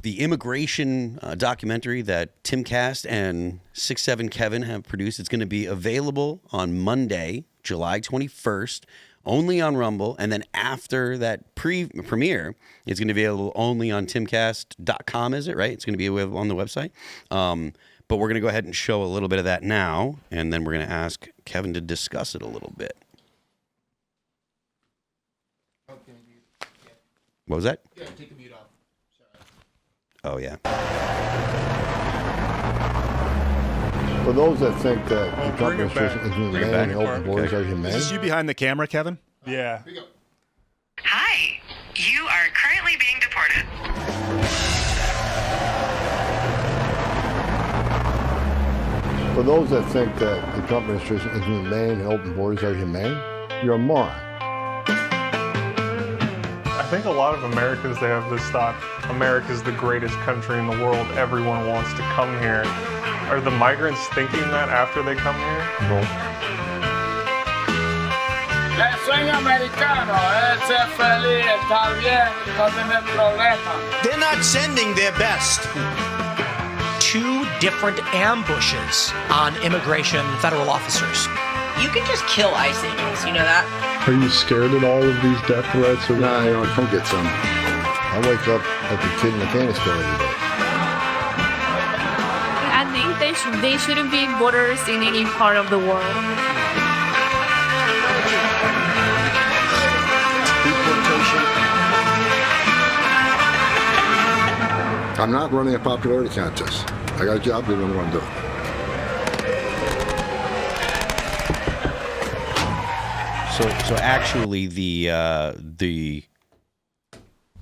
the immigration documentary that Timcast and 67 Kevin have produced. It's going to be available on Monday, July 21st, only on Rumble. And then after that premiere, it's going to be available only on timcast.com, is it, right? It's going to be available on the website. But we're going to go ahead and show a little bit of that now, and then we're going to ask Kevin to discuss it a little bit. What was that? Yeah, take the mute off. Oh, yeah. For those that think that the Trump administration is humane and open borders are humane. Is this you behind the camera, Kevin? Yeah. Hi, you are currently being deported. For those that think that the Trump administration is humane and open borders are humane, you're a moron. I think a lot of Americans, they have this thought, America's the greatest country in the world, everyone wants to come here. Are the migrants thinking that after they come here? No. Soy americano, ser feliz, estar bien, no tener problemas. They're not sending their best. 2 different ambushes on immigration federal officers. You can just kill ICE agents, you know that? Are you scared at all of these death threats? Or Nah, you know, come get some. I wake up at the kid in the candy store every day. I think they shouldn't be borders in any part of the world. I'm not running a popularity contest. I got a job doing what I'm doing. So actually, the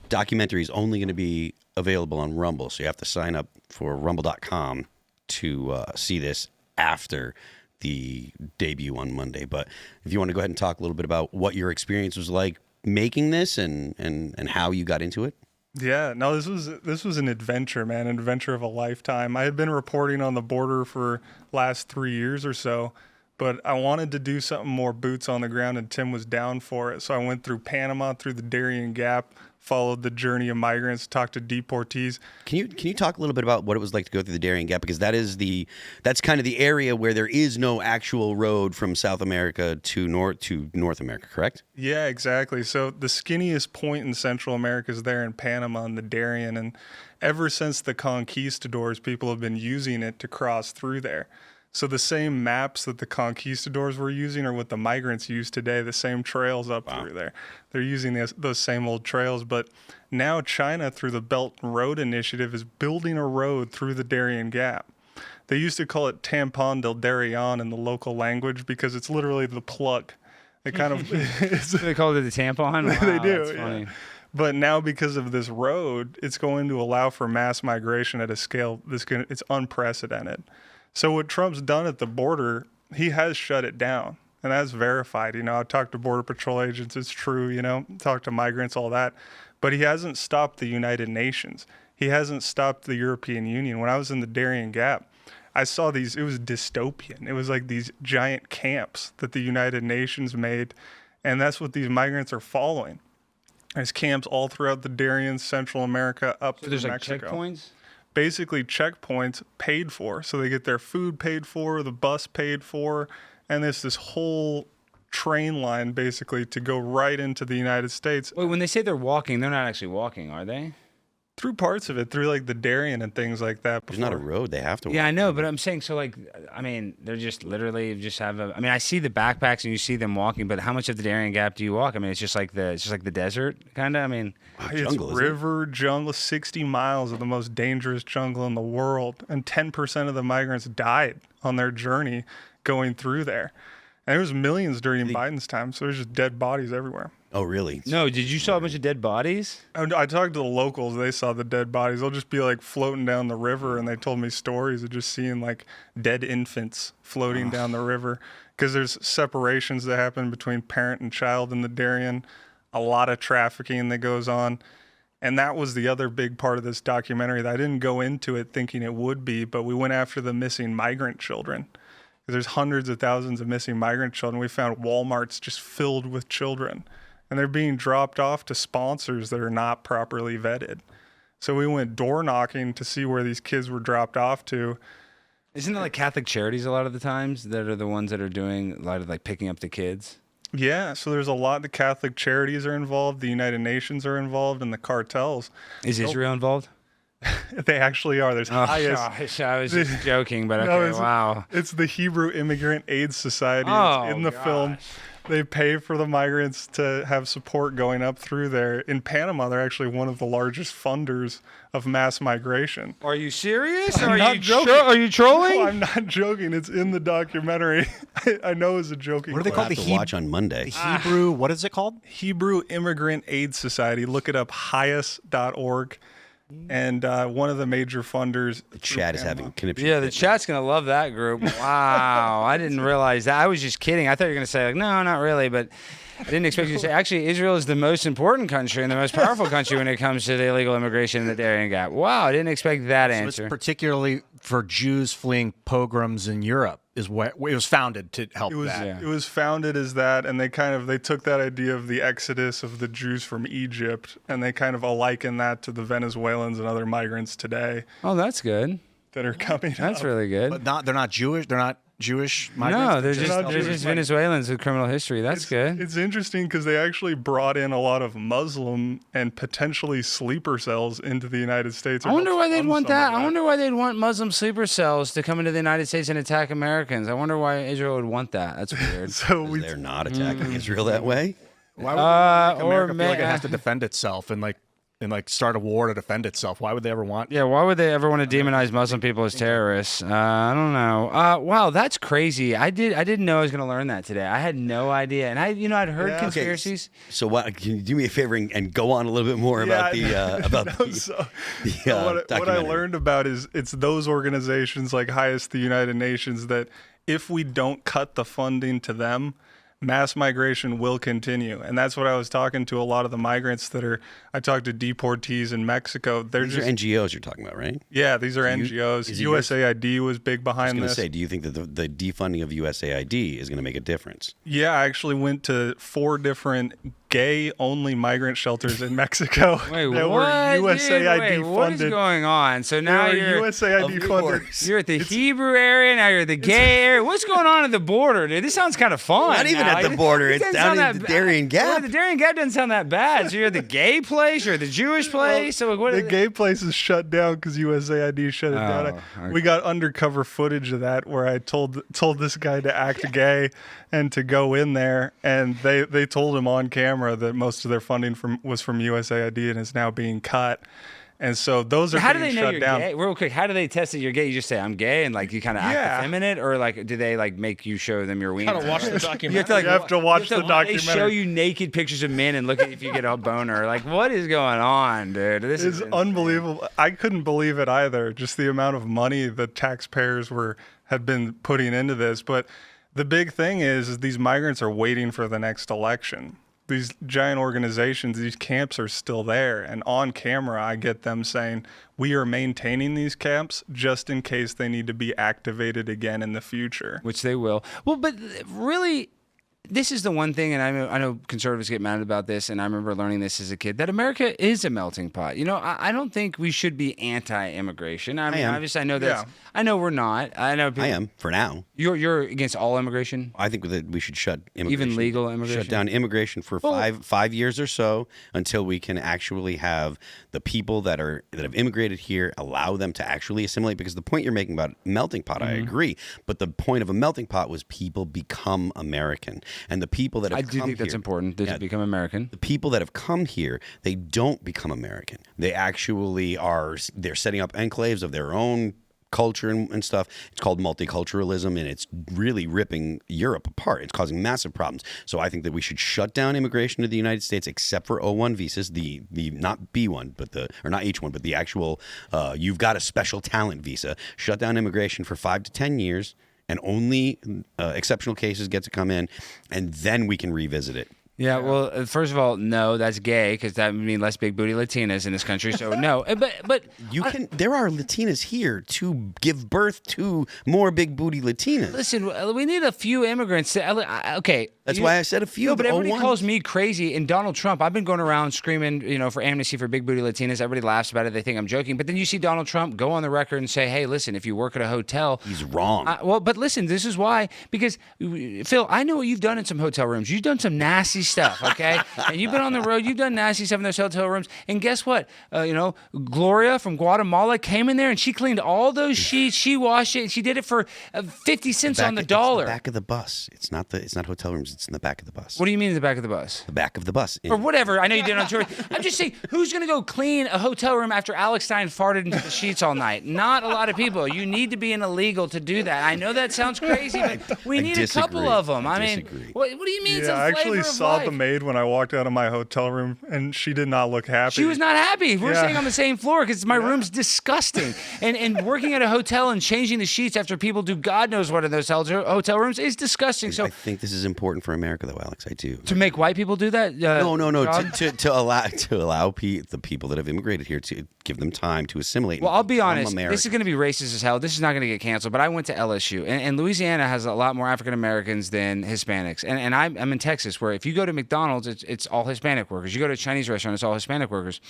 documentary is only going to be available on Rumble. So you have to sign up for rumble.com to see this after the debut on Monday. But if you want to go ahead and talk a little bit about what your experience was like making this and how you got into it. Yeah, no, this was an adventure, man, an adventure of a lifetime. I had been reporting on the border for last 3 years or so, but I wanted to do something more boots on the ground, and Tim was down for it. So I went through Panama, through the Darien Gap, followed the journey of migrants, talked to deportees. Can you talk a little bit about what it was like to go through the Darien Gap? Because that's kind of the area where there is no actual road from South America to North America, correct? Yeah, exactly. So the skinniest point in Central America is there in Panama in the Darien, and ever since the conquistadors, people have been using it to cross through there. So the same maps that the conquistadors were using are what the migrants use today, the same trails up through there. They're using those same old trails, but now China, through the Belt and Road Initiative, is building a road through the Darien Gap. They used to call it Tampon del Darien in the local language because it's literally the plug. It kind of they call it the tampon? Wow, they do. That's funny. Yeah. But now because of this road, it's going to allow for mass migration at a scale it's unprecedented. So what Trump's done at the border, he has shut it down, and that's verified. You know, I've talked to Border Patrol agents. It's true, you know, talked to migrants, all that. But he hasn't stopped the United Nations. He hasn't stopped the European Union. When I was in the Darien Gap, I saw it was dystopian. It was like these giant camps that the United Nations made, and that's what these migrants are following. There's camps all throughout the Darien, Central America, up to Mexico. Like checkpoints? Basically checkpoints paid for. So they get their food paid for, the bus paid for, and there's this whole train line basically to go right into the United States. Wait, when they say they're walking, they're not actually walking, are they? Through parts of it, through like the Darien and things like that. There's not a road. They have to walk. Yeah, I know, but I'm saying, so like, I mean, they're just literally just have I mean, I see the backpacks and you see them walking, but how much of the Darien Gap do you walk? I mean, it's just like the desert, kind of. I mean, it's river, jungle, 60 miles of the most dangerous jungle in the world, and 10% of the migrants died on their journey going through there. And there was millions during Biden's time, so there's just dead bodies everywhere. Oh, really? No, did you saw a bunch of dead bodies? I talked to the locals. They saw the dead bodies. They'll just be like floating down the river, and they told me stories of just seeing like dead infants floating down the river because there's separations that happen between parent and child in the Darien, a lot of trafficking that goes on. And that was the other big part of this documentary that I didn't go into it thinking it would be, but we went after the missing migrant children. There's hundreds of thousands of missing migrant children. We found Walmarts just filled with children. And they're being dropped off to sponsors that are not properly vetted. So we went door knocking to see where these kids were dropped off to. Isn't it like Catholic Charities a lot of the times that are the ones that are doing a lot of like picking up the kids? Yeah, so there's a lot. The Catholic Charities are involved, the United Nations are involved, and the cartels. Is Israel involved? They actually are. There's highest. Gosh, I was just joking, but okay, wow. It's the Hebrew Immigrant Aid Society. Oh, It's in the film. They pay for the migrants to have support going up through there. In Panama, they're actually one of the largest funders of mass migration. Are you serious? I'm Are not you joking. Are you trolling? No, I'm not joking. It's in the documentary. I know it's a joking. What are they We'll called? have to watch on Monday. The Hebrew, what is it called? Hebrew Immigrant Aid Society. Look it up, highest.org. And one of the major funders. The chat is having conniption. Yeah, the chat's going to love that group. Wow. I didn't realize that. I was just kidding. I thought you were going to say, like, no, not really. But I didn't expect you to say, actually, Israel is the most important country and the most powerful country when it comes to the illegal immigration in the Darien Gap. Wow, I didn't expect that answer. It's particularly for Jews fleeing pogroms in Europe is what it was founded to help that. It was founded as that, and they took that idea of the exodus of the Jews from Egypt, and they kind of liken that to the Venezuelans and other migrants today. Oh, that's good. That are coming. That's up. really good. But they're not Jewish. They're not Jewish migrants. No, they're just Venezuelans with criminal history. That's good. It's interesting because they actually brought in a lot of Muslim and potentially sleeper cells into the United States. I wonder why they'd want that. I wonder why they'd want Muslim sleeper cells to come into the United States and attack Americans. I wonder why Israel would want that. That's weird. They're not attacking Israel that way. Why would America feel like it has to defend itself and start a war to defend itself? Why would they ever want? Yeah, why would they ever want to demonize Muslim people as terrorists? I don't know. Wow, that's crazy. I didn't know I was going to learn that today. I had no idea, and I'd heard conspiracies. Okay. So what? Can you do me a favor and go on a little bit more about what I learned about is it's those organizations like Highest, the United Nations, that if we don't cut the funding to them, mass migration will continue. And that's what I was talking to a lot of the migrants I talked to deportees in Mexico. These are NGOs you're talking about, right? Yeah, these are NGOs. USAID was big behind this. I was going to say, do you think that the defunding of USAID is going to make a difference? Yeah, I actually went to 4 different gay-only migrant shelters in Mexico. Wait, that what? were USAID funded. What is going on? So now you're USAID funded. You're at the Hebrew area, now you're at the gay area. What's going on at the border, dude? This sounds kind of fun. Not even at the border. It's down in the Darien Gap. Well, the Darien Gap doesn't sound that bad. So you're at the gay place, you're at the Jewish place. So what? The gay place is shut down because USAID shut it down. Okay. We got undercover footage of that where I told this guy to act gay and to go in there, and they told him on camera that most of their funding was from USAID and is now being cut. And so those are how do being they know shut you're down. gay? Real quick, how do they test that you're gay? You just say I'm gay and you kind of act effeminate, or do they make you show them your wiener? Gotta watch the documentary. You have to watch the documentary. They show you naked pictures of men and look at if you get a boner. What is going on, dude? This is unbelievable. I couldn't believe it either. Just the amount of money the taxpayers had been putting into this. But the big thing is these migrants are waiting for the next election. These giant organizations, these camps are still there. And on camera, I get them saying, we are maintaining these camps just in case they need to be activated again in the future. Which they will. Well, but really, this is the one thing, and I know conservatives get mad about this, and I remember learning this as a kid, that America is a melting pot. I don't think we should be anti-immigration. I mean, obviously, I know that. Yeah. I know we're not. I know people, I am, for now. You're against all immigration? I think that we should shut immigration. Even legal immigration? Shut down immigration for five years or so until we can actually have the people that have immigrated here, allow them to actually assimilate. Because the point you're making about melting pot, I agree. But the point of a melting pot was people become American. And the people that have come here... I do think that's important, to become American. The people that have come here, they don't become American. They actually they're setting up enclaves of their own culture and stuff. It's called multiculturalism, and it's really ripping Europe apart. It's causing massive problems. So I think that we should shut down immigration to the United States except for O1 visas, the not B1, or not H1, but the actual, you've got a special talent visa. Shut down immigration for 5 to 10 years, and only exceptional cases get to come in, and then we can revisit it. Yeah, well, first of all, no, that's gay because that would mean less big booty Latinas in this country. So no, but you can. There are Latinas here to give birth to more big booty Latinas. Listen, we need a few immigrants. Okay, that's why I said a few. No, but everybody calls me crazy. And Donald Trump, I've been going around screaming, for amnesty for big booty Latinas. Everybody laughs about it. They think I'm joking. But then you see Donald Trump go on the record and say, "Hey, listen, if you work at a hotel, he's wrong." Well, but listen, this is why. Because Phil, I know what you've done in some hotel rooms. You've done some nasty stuff, okay? And you've been on the road. You've done nasty stuff in those hotel rooms. And guess what? Gloria from Guatemala came in there and she cleaned all those sheets. She washed it. She did it for 50 cents on the dollar. It's the back of the bus. It's not hotel rooms. It's in the back of the bus. What do you mean in the back of the bus? The back of the bus. Or whatever. I know you did it on tour. I'm just saying, who's going to go clean a hotel room after Alex Stein farted into the sheets all night? Not a lot of people. You need to be an illegal to do that. I know that sounds crazy, but we need a couple of them. I mean, what do you mean? Yeah, it's a I actually flavor of saw life? the maid when I walked out of my hotel room, and she did not look happy. She was not happy. We're staying on the same floor because my room's disgusting. And working at a hotel and changing the sheets after people do God knows what in those hotel rooms is disgusting. So I think this is important for America, though, Alex. I do. To make white people do that? No. To allow the people that have immigrated here to give them time to assimilate. Well, I'll be honest. This is going to be racist as hell. This is not going to get canceled. But I went to LSU, and Louisiana has a lot more African Americans than Hispanics. And I'm in Texas, where if you go to McDonald's, it's all Hispanic workers. You go to a Chinese restaurant, it's all Hispanic workers.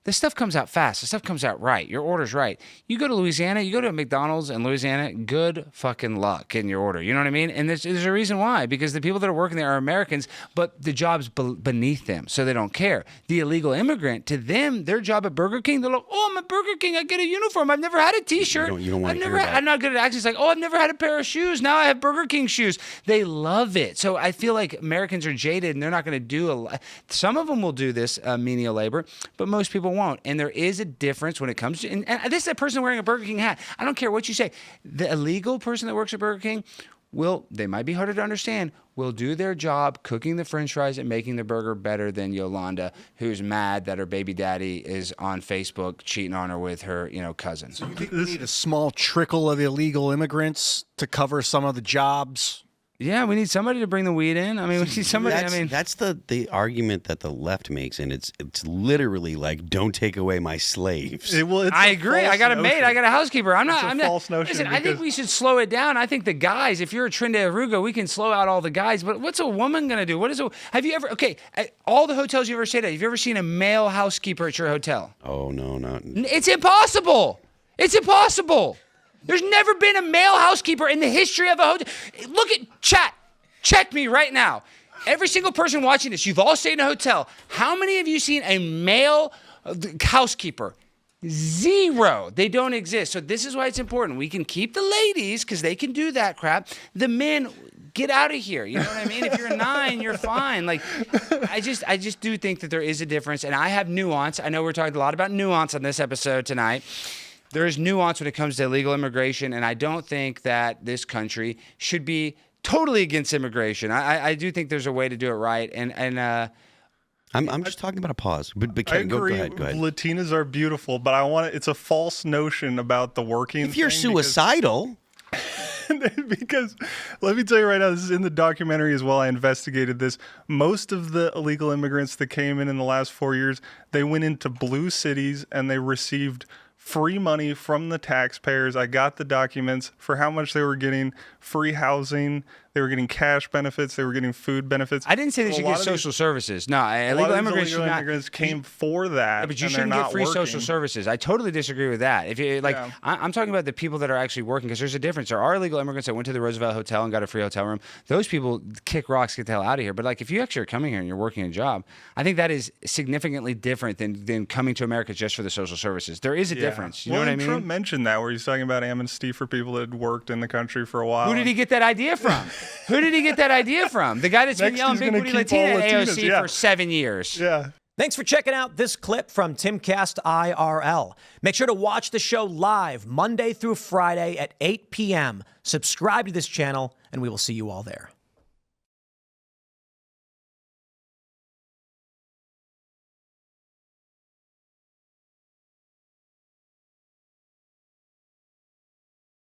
This stuff comes out fast. This stuff comes out right. Your order's right. You go to Louisiana, you go to a McDonald's in Louisiana, good fucking luck getting your order. You know what I mean? And there's a reason why. Because the people that are working there are Americans, but the job's beneath them, so they don't care. The illegal immigrant, to them, their job at Burger King, they're like, oh, I'm at Burger King. I get a uniform. I've never had a T-shirt. You don't want to hear that. I'm not good at accents. Like, oh, I've never had a pair of shoes. Now I have Burger King shoes. They love it. So I feel like Americans are jaded, and they're not going to do a lot. Some of them will do this menial labor, but most people won't. And there is a difference when it comes to, and this is a person wearing a Burger King hat. I don't care what you say. The illegal person that works at Burger King they might be harder to understand, will do their job cooking the french fries and making the burger better than Yolanda, who's mad that her baby daddy is on Facebook cheating on her with her, cousin. So you think we need a small trickle of illegal immigrants to cover some of the jobs? Yeah, we need somebody to bring the weed in. I mean, we need somebody. That's the argument that the left makes, and it's literally like, don't take away my slaves. I agree. I got a maid. I got a housekeeper. I'm not. False notion. Listen, I think we should slow it down. I think the guys. If you're a Trinidad Aruga, we can slow out all the guys. But what's a woman gonna do? Have you ever? Okay, all the hotels you ever stayed at. Have you ever seen a male housekeeper at your hotel? Oh no, not. It's impossible. It's impossible. There's never been a male housekeeper in the history of a hotel. Look at chat. Check me right now. Every single person watching this, you've all stayed in a hotel. How many of you seen a male housekeeper? Zero. They don't exist. So this is why it's important. We can keep the ladies because they can do that crap. The men, get out of here. You know what I mean? If you're a 9, you're fine. Like, I just do think that there is a difference, and I have nuance. I know we're talking a lot about nuance on this episode tonight. There is nuance when it comes to illegal immigration, and I don't think that this country should be totally against immigration. I do think there's a way to do it right, and I'm just talking about a pause. But I agree. Go ahead. Latinas are beautiful, but it's a false notion about the working. If you're suicidal. Because let me tell you right now, this is in the documentary as well. I investigated this. Most of the illegal immigrants that came in the last 4 years, they went into blue cities and they received free money from the taxpayers. I got the documents for how much they were getting, free housing, they were getting cash benefits, they were getting food benefits. I didn't say they should get social services. No, illegal immigrants came for that. Yeah, but you shouldn't get free social services. I totally disagree with that. If you I'm talking about the people that are actually working, because there's a difference. There are illegal immigrants that went to the Roosevelt Hotel and got a free hotel room. Those people kick rocks, get the hell out of here. But if you actually are coming here and you're working a job, I think that is significantly different than coming to America just for the social services. There is a difference. You know what I mean? Trump mentioned that, where he's talking about amnesty for people that had worked in the country for a while. Who did he get that idea from? Who did he get that idea from? The guy that's been yelling Big Booty Latina at AOC for 7 years. Yeah. Thanks for checking out this clip from Timcast IRL. Make sure to watch the show live Monday through Friday at 8 p.m. Subscribe to this channel, and we will see you all there.